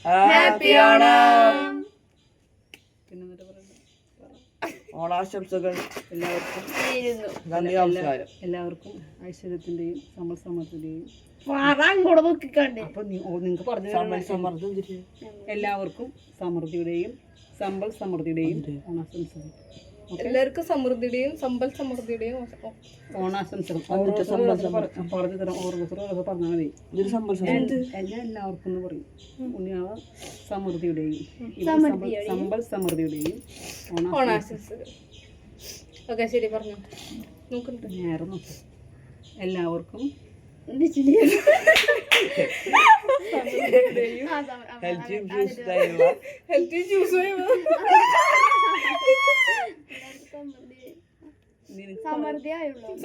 Happy Onam. പിന്നെ ഓണാശംസകൾ എല്ലാവർക്കും. നന്ദി, നമസ്കാരം. എല്ലാവർക്കും ഐശ്വര്യത്തിന്റെയും സമ്പൽ സമൃദ്ധിയുടെയും അപ്പൊ നിങ്ങൾക്ക് പറഞ്ഞു എല്ലാവർക്കും സമൃദ്ധിയുടെയും സമ്പൽ സമൃദ്ധിയുടെയും ഓണാശംസകൾ. എല്ലാവർക്കും സമൃദ്ധിയുടെയും സമ്പൽ സമൃദ്ധിയുടെയും ഓണാശംസകൾ പറഞ്ഞു തരാം. ഓർമ്മ പറഞ്ഞാൽ മതി. ഞാൻ എല്ലാവർക്കും എന്ന് പറയും. ഉണ്ണിയാവ സമൃദ്ധിയുടെയും സമ്പൽ സമൃദ്ധിയുടെയും ഓണാശംസകൾ. ഓക്കെ, ശരി, പറഞ്ഞു നോക്കുന്നുണ്ട്. നേരെ നോക്കും. എല്ലാവർക്കും ഹെൽത്തി ജ്യൂസ്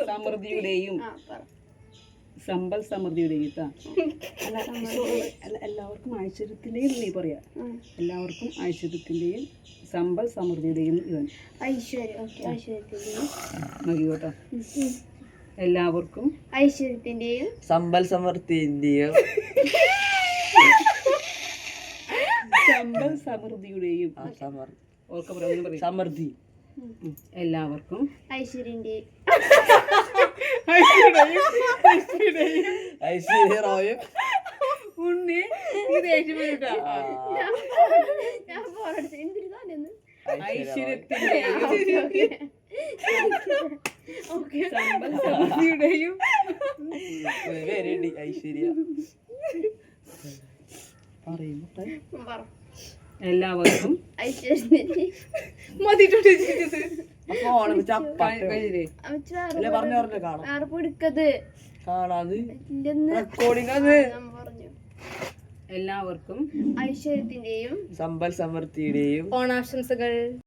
സമൃദ്ധിയുടെയും സമ്പൽ സമൃദ്ധിയുടെയും എല്ലാവർക്കും ഐശ്വര്യത്തിന്റെയും നീ പറയാ. എല്ലാവർക്കും ഐശ്വര്യത്തിന്റെയും സമ്പൽ സമൃദ്ധിയുടെയും ഇവൻ നോക്കിക്കോട്ടോ. എല്ലാവർക്കും ഐശ്വര്യത്തിന്റെയും സമ്പൽ സമൃദ്ധിന്റെയും സമ്പൽ സമൃദ്ധിയുടെയും സമൃദ്ധി. എല്ലാവർക്കും ഐശ്വര്യന്റെയും ഐശ്വര്യറായും ഉണ്ണി ഐശ്വര്യത്തിന്റെയും സമ്പൽ സമൃദ്ധിയുടെയും ഐശ്വര്യ പറയുമ്പോ എല്ലാവർക്കും മതിട്ടുണ്ട്. അപ്പൊ ഓണം അല്ലേ പറഞ്ഞ കാണാം കാണാത് റെക്കോർഡിംഗ് അത്. എല്ലാവർക്കും ഐശ്വര്യത്തിന്റെയും സമ്പൽ സമൃദ്ധിയുടെയും ഓണാശംസകൾ.